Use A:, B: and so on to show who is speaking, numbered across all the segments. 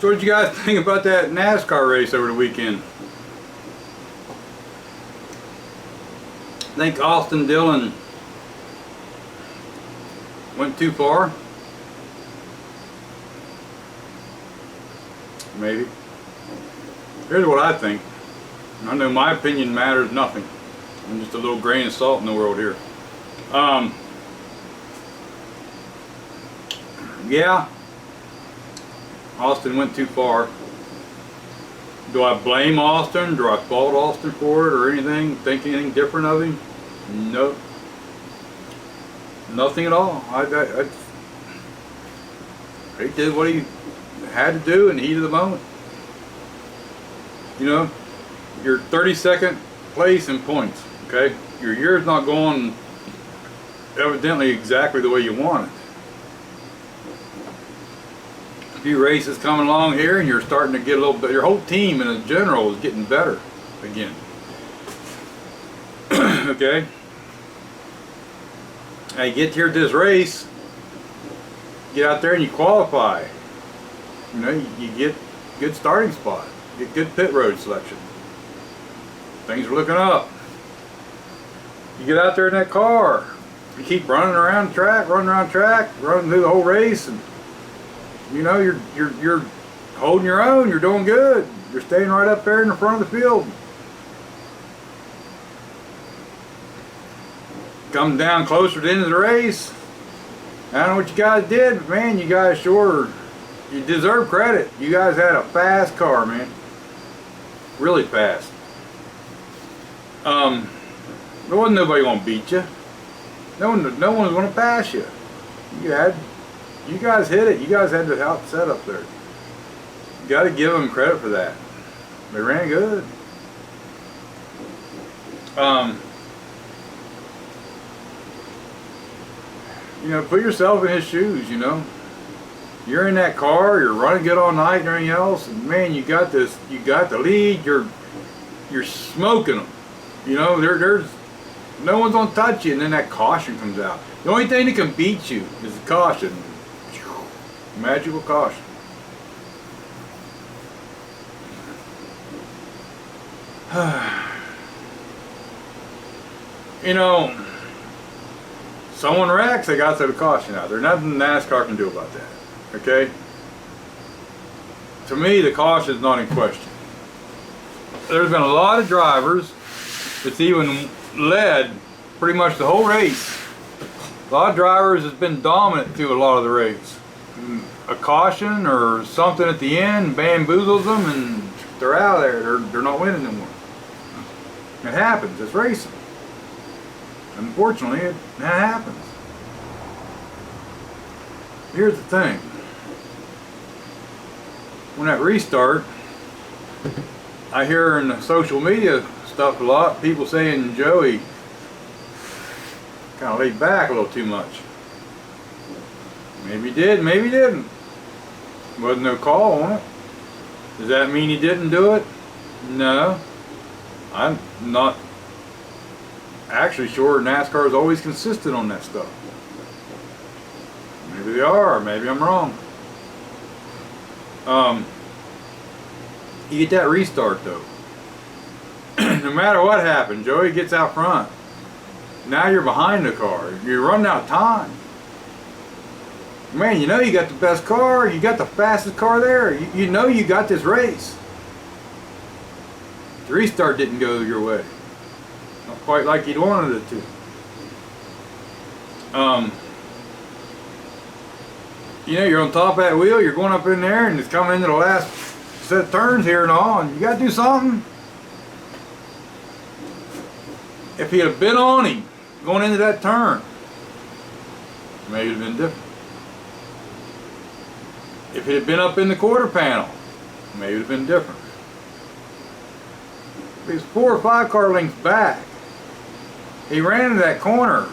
A: So what did you guys think about that NASCAR race over the weekend? I think Austin Dillon went too far. Maybe. Here's what I think. I know my opinion matters nothing. I'm just a little grain of salt in the world here. Yeah, Austin went too far. Do I blame Austin? Do I fault Austin for it or anything? Think anything different of him? Nope. Nothing at all. He did what he had to do in the heat of the moment. You know, you're 32nd place in points, okay? Your year's not going evidently exactly the way you want it. A few races coming along here and you're starting to get a little bit, your whole team in general is getting better again. Okay? Now you get here to this race, get out there and you qualify. You know, you get good starting spot, get good pit road selection. Things are looking up. You get out there in that car, you keep running around track, running through the whole race, and you know you're holding your own. You're doing good. You're staying right up there in the front of the field. Come down closer to the end of the race. I don't know what you guys did, but man, you guys sure, you deserve credit. You guys had a fast car, man. Really fast. There wasn't nobody gonna beat you. No one's gonna pass you. You guys hit it. You guys had the help set up there. You got to give them credit for that. They ran good. You know, put yourself in his shoes. You know, you're in that car. You're running good all night and everything else. And man, you got this. You got the lead. You're smoking them. You know, there's no one's gonna touch you, and then that caution comes out. The only thing that can beat you is the caution. Magical caution. You know, someone wrecks, they got to the caution out. There's nothing NASCAR can do about that. Okay? To me, the caution is not in question. There's been a lot of drivers that's even led pretty much the whole race. A lot of drivers has been dominant through a lot of the race. A caution or something at the end bamboozles them and they're out of there. They're not winning anymore. It happens. It's racing. Unfortunately, that happens. Here's the thing. When that restart, I hear in the social media stuff a lot, people saying Joey kind of laid back a little too much. Maybe he did, maybe he didn't. Wasn't no call on it. Does that mean he didn't do it? No. I'm not actually sure NASCAR is always consistent on that stuff. Maybe they are, maybe I'm wrong. You get that restart though. No matter what happened, Joey gets out front. Now you're behind the car. You're running out of time. Man, you know you got the best car. You got the fastest car there. You know you got this race. The restart didn't go your way. Not quite like you'd wanted it to. You know, you're on top of that wheel. You're going up in there and it's coming into the last set of turns here and all. And you got to do something. If he had been on him going into that turn, maybe it'd have been different. If it had been up in the quarter panel, maybe it would have been different. If he's 4 or 5 car lengths back, he ran into that corner.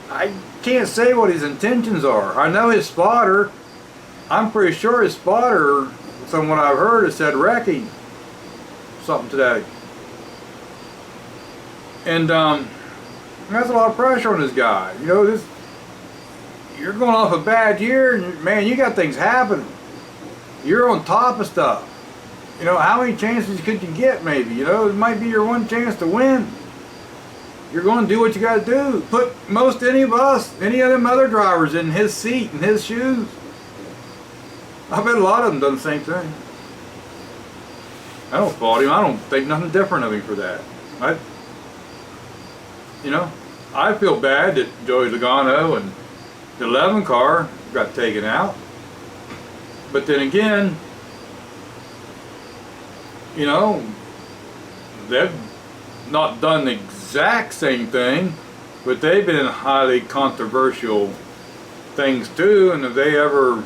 A: I can't say what his intentions are. I know his spotter, I'm pretty sure his spotter, from what I've heard, has said wrecking. Something today. And that's a lot of pressure on this guy. You know, you're going off a bad year, and man, you got things happening. You're on top of stuff. You know, how many chances could you get? Maybe, you know, it might be your one chance to win. You're going to do what you got to do. Put most any of us, any of them other drivers in his seat, in his shoes. I bet a lot of them done the same thing. I don't fault him. I don't think nothing different of him for that. You know, I feel bad that Joey Logano and the 11 car got taken out. But then again, you know, they've not done the exact same thing, but they've been highly controversial things too. And if they ever,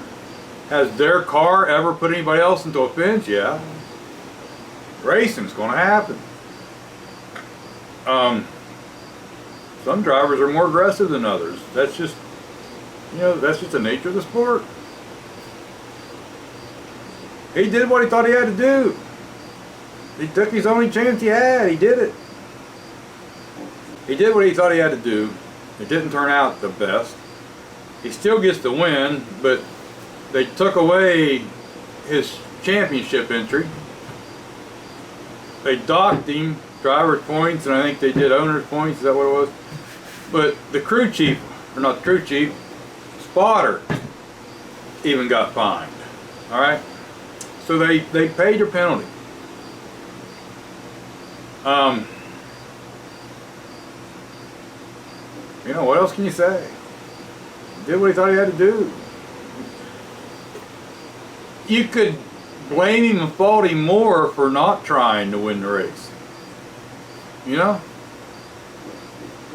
A: has their car ever put anybody else into a pinch? Yeah. Racing's going to happen. Some drivers are more aggressive than others. That's just, you know, that's just the nature of the sport. He did what he thought he had to do. He took his only chance he had. He did it. He did what he thought he had to do. It didn't turn out the best. He still gets the win, but they took away his championship entry. They docked him driver's points, and I think they did owner's points. Is that what it was? But the crew chief, or not the crew chief, spotter, even got fined. All right. So they paid their penalty. You know, what else can you say? He did what he thought he had to do. You could blame him and fault him more for not trying to win the race. You know?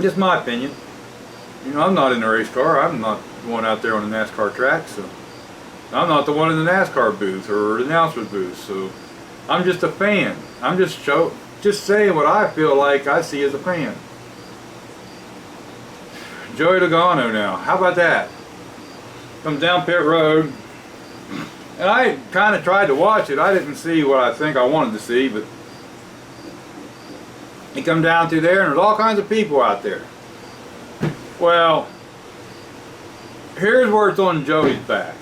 A: Just my opinion. You know, I'm not in the race car. I'm not the one out there on the NASCAR track, so I'm not the one in the NASCAR booth or the announcer's booth, so I'm just a fan. I'm just saying what I feel like I see as a fan. Joey Logano now, how about that? Comes down pit road, and I kind of tried to watch it. I didn't see what I think I wanted to see, but he come down through there, and there's all kinds of people out there. Well, here's where it's on Joey's back.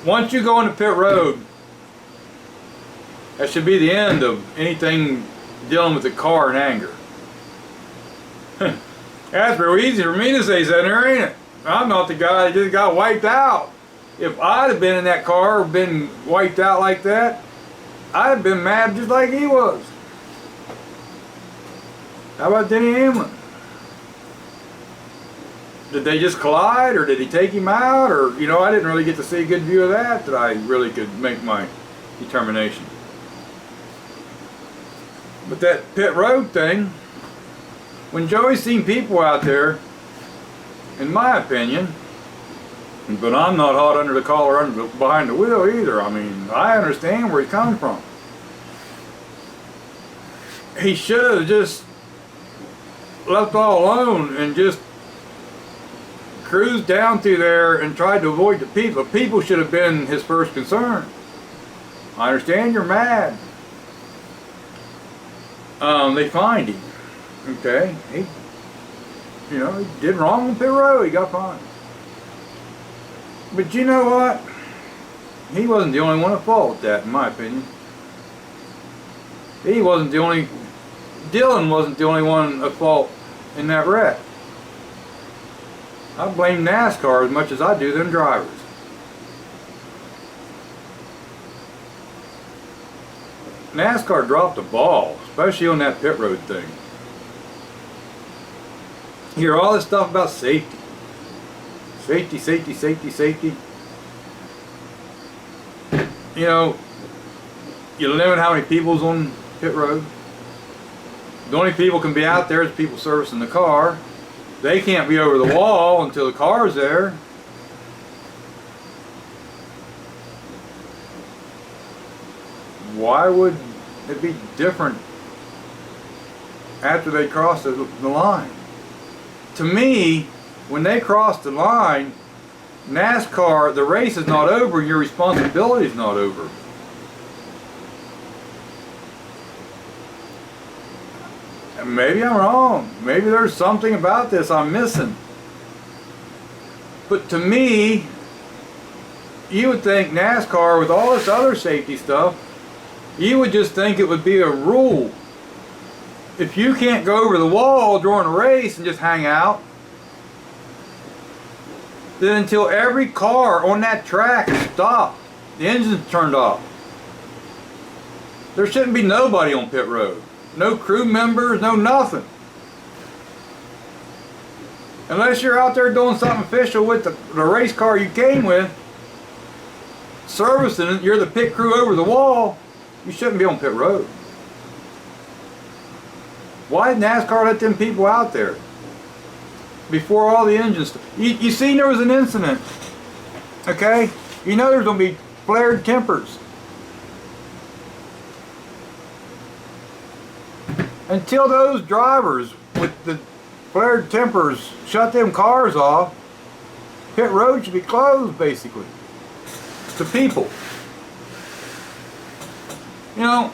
A: Once you go into pit road, that should be the end of anything dealing with the car and anger. That's real easy for me to say, Senator, ain't it? I'm not the guy that just got wiped out. If I'd have been in that car or been wiped out like that, I'd have been mad just like he was. How about Denny Hamlin? Did they just collide, or did he take him out? Or, you know, I didn't really get to see a good view of that I really could make my determination. But that pit road thing, when Joey's seen people out there, in my opinion, but I'm not hot under the collar, behind the wheel either. I mean, I understand where he's coming from. He should have just left all alone and just cruised down through there and tried to avoid the people. People should have been his first concern. I understand you're mad. They fined him. Okay, he did wrong on pit road. He got fined. But you know what? He wasn't the only one at fault with that, in my opinion. Dylan wasn't the only one at fault in that wreck. I blame NASCAR as much as I do them drivers. NASCAR dropped the ball, especially on that pit road thing. You hear all this stuff about safety. Safety, safety, safety, safety. You know, you limit how many people's on pit road. The only people can be out there is people servicing the car. They can't be over the wall until the car's there. Why would it be different after they cross the line? To me, when they cross the line, NASCAR, the race is not over, your responsibility is not over. And maybe I'm wrong. Maybe there's something about this I'm missing. But to me, you would think NASCAR, with all this other safety stuff, you would just think it would be a rule. If you can't go over the wall during a race and just hang out, then until every car on that track is stopped, the engine's turned off, there shouldn't be nobody on pit road. No crew members, no nothing. Unless you're out there doing something official with the race car you came with, servicing it, you're the pit crew over the wall, you shouldn't be on pit road. Why did NASCAR let them people out there before all the engines? You seen there was an incident, okay? You know there's going to be flared tempers. Until those drivers with the flared tempers shut them cars off, pit road should be closed basically to people. You know,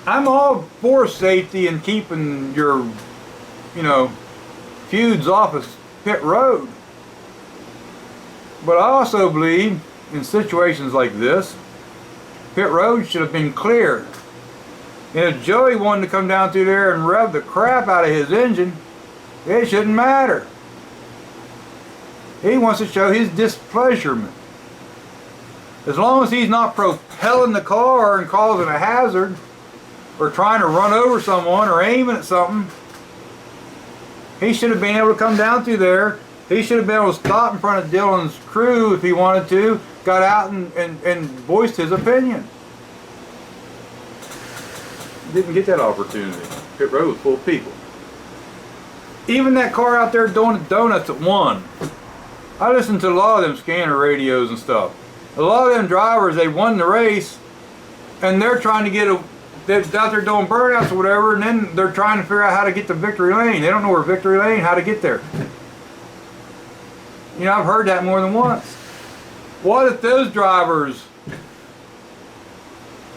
A: I'm all for safety and keeping your, you know, feuds off of pit road. But I also believe in situations like this, pit road should have been clear. And if Joey wanted to come down through there and rev the crap out of his engine, it shouldn't matter. He wants to show his displeasurement. As long as he's not propelling the car and causing a hazard, or trying to run over someone, or aiming at something, he should have been able to come down through there. He should have been able to stop in front of Dylan's crew if he wanted to, got out and voiced his opinion. Didn't get that opportunity. Pit road was full of people. Even that car out there doing the donuts at 1. I listened to a lot of them scanner radios and stuff. A lot of them drivers, they won the race, and they're trying to get they're out there doing burnouts or whatever, and then they're trying to figure out how to get to victory lane. They don't know where victory lane, how to get there. You know, I've heard that more than once. What if those drivers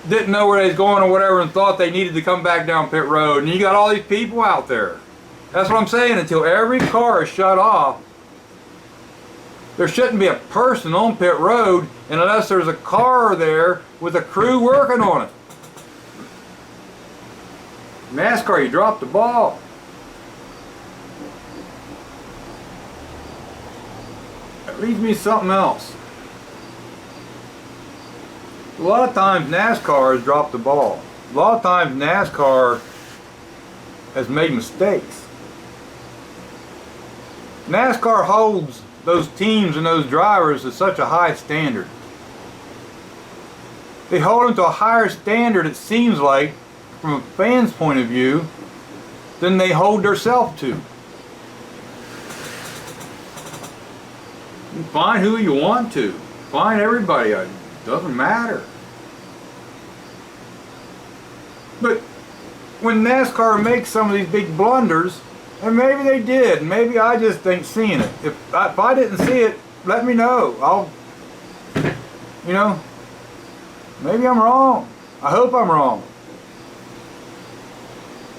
A: didn't know where they was going or whatever and thought they needed to come back down pit road, and you got all these people out there? That's what I'm saying. Until every car is shut off, there shouldn't be a person on pit road unless there's a car there with a crew working on it. NASCAR, you dropped the ball. That leads me to something else. A lot of times NASCAR has dropped the ball. A lot of times NASCAR has made mistakes. NASCAR holds those teams and those drivers to such a high standard. They hold them to a higher standard, it seems like, from a fan's point of view, than they hold themselves to. You can find who you want to. Find everybody. It doesn't matter. But when NASCAR makes some of these big blunders, and maybe they did, and maybe I just ain't seeing it. If I didn't see it, let me know. I'll, you know, maybe I'm wrong. I hope I'm wrong.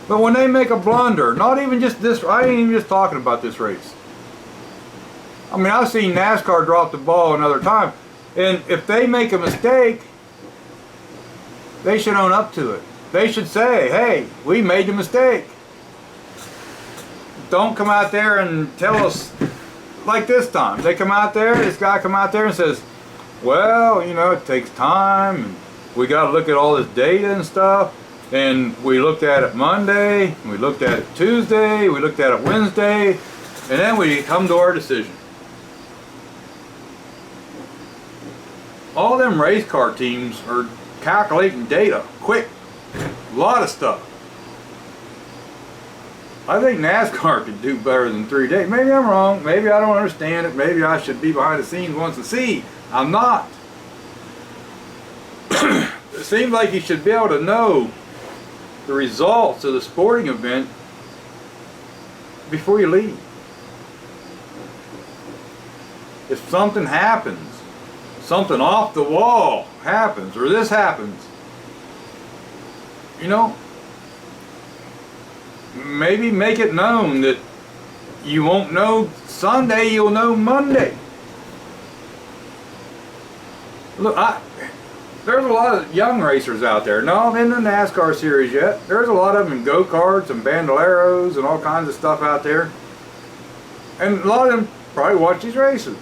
A: But when they make a blunder, not even just this, I ain't even just talking about this race. I mean, I've seen NASCAR drop the ball another time. And if they make a mistake, they should own up to it. They should say, hey, we made a mistake. Don't come out there and tell us, like this time. They come out there, this guy come out there and says, well, you know, it takes time, and we got to look at all this data and stuff. And we looked at it Monday, we looked at it Tuesday, we looked at it Wednesday, and then we come to our decision. All them race car teams are calculating data quick. A lot of stuff. I think NASCAR could do better than 3 days. Maybe I'm wrong. Maybe I don't understand it. Maybe I should be behind the scenes once to see. I'm not. It seems like you should be able to know the results of the sporting event before you leave. If something happens, something off the wall happens, or this happens, you know, maybe make it known that You won't know Sunday, you'll know Monday. Look, there's a lot of young racers out there, not in the NASCAR series yet. There's a lot of them in go-karts and bandoleros and all kinds of stuff out there. And a lot of them probably watch these races.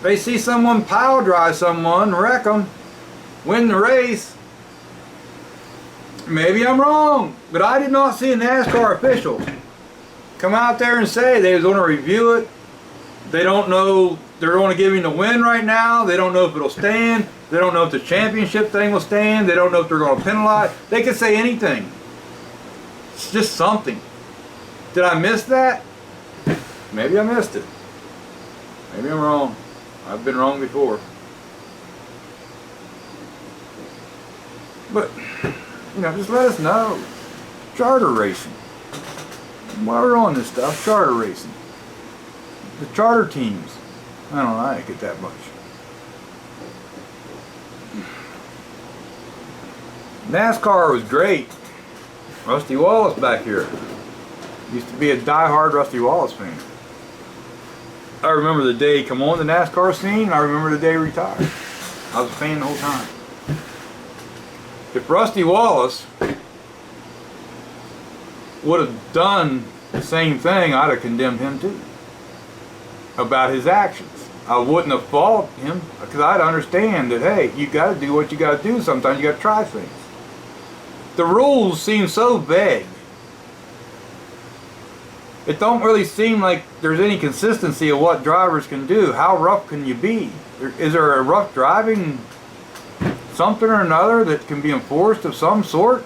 A: They see someone pile drive someone, wreck them, win the race. Maybe I'm wrong, but I did not see a NASCAR official come out there and say they was going to review it. They don't know, they're going to give him the win right now. They don't know if it'll stand. They don't know if the championship thing will stand. They don't know if they're going to penalize. They could say anything. It's just something. Did I miss that? Maybe I missed it. Maybe I'm wrong. I've been wrong before. But, you know, just let us know. Charter racing. While we're on this stuff, charter racing. The charter teams. I don't like it that much. NASCAR was great. Rusty Wallace back here. Used to be a die-hard Rusty Wallace fan. I remember the day he come on the NASCAR scene. I remember the day he retired. I was a fan the whole time. If Rusty Wallace would have done the same thing, I'd have condemned him too. About his actions. I wouldn't have faulted him because I'd understand that, hey, you got to do what you got to do. Sometimes you got to try things. The rules seem so vague. It don't really seem like there's any consistency of what drivers can do. How rough can you be? Is there a rough driving something or another that can be enforced of some sort?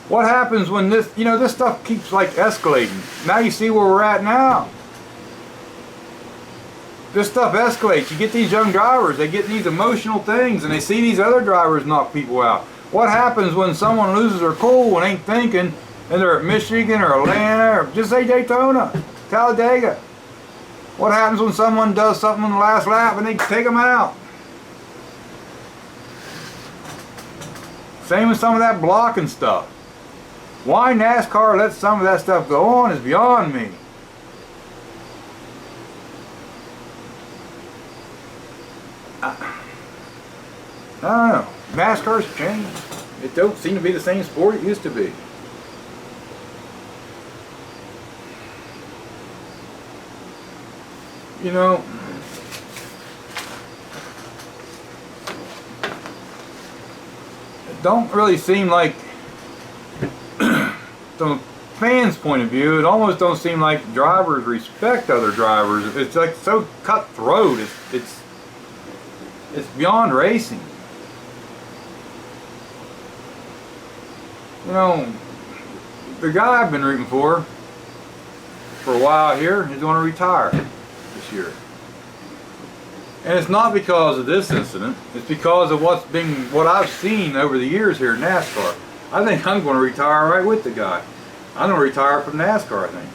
A: What happens when this, you know, this stuff keeps like escalating. Now you see where we're at now. This stuff escalates. You get these young drivers, they get these emotional things and they see these other drivers knock people out. What happens when someone loses their cool and ain't thinking and they're at Michigan or Atlanta or just say Daytona, Talladega? What happens when someone does something in the last lap and they take them out? Same with some of that blocking stuff. Why NASCAR lets some of that stuff go on is beyond me. I don't know. NASCAR's changed. It don't seem to be the same sport it used to be. You know, it don't really seem like, from a fan's point of view, it almost don't seem like drivers respect other drivers. It's like so cutthroat. It's beyond racing. You know, the guy I've been rooting for a while here is going to retire this year. And it's not because of this incident. It's because of what I've seen over the years here at NASCAR. I think I'm going to retire right with the guy. I'm going to retire from NASCAR, I think.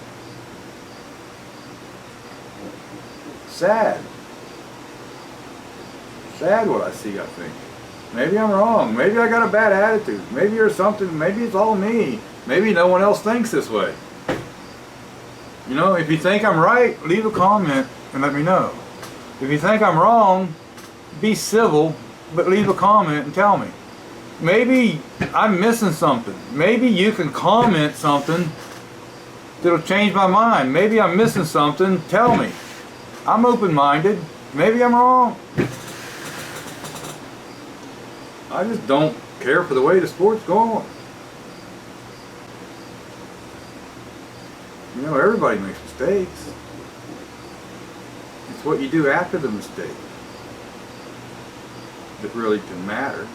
A: Sad. Sad what I see, I think. Maybe I'm wrong. Maybe I got a bad attitude. Maybe there's something, maybe it's all me. Maybe no one else thinks this way. You know, if you think I'm right, leave a comment and let me know. If you think I'm wrong, be civil, but leave a comment and tell me. Maybe I'm missing something. Maybe you can comment something that'll change my mind. Maybe I'm missing something. Tell me. I'm open-minded. Maybe I'm wrong. I just don't care for the way the sport's going. You know, everybody makes mistakes. It's what you do after the mistake that really can matter.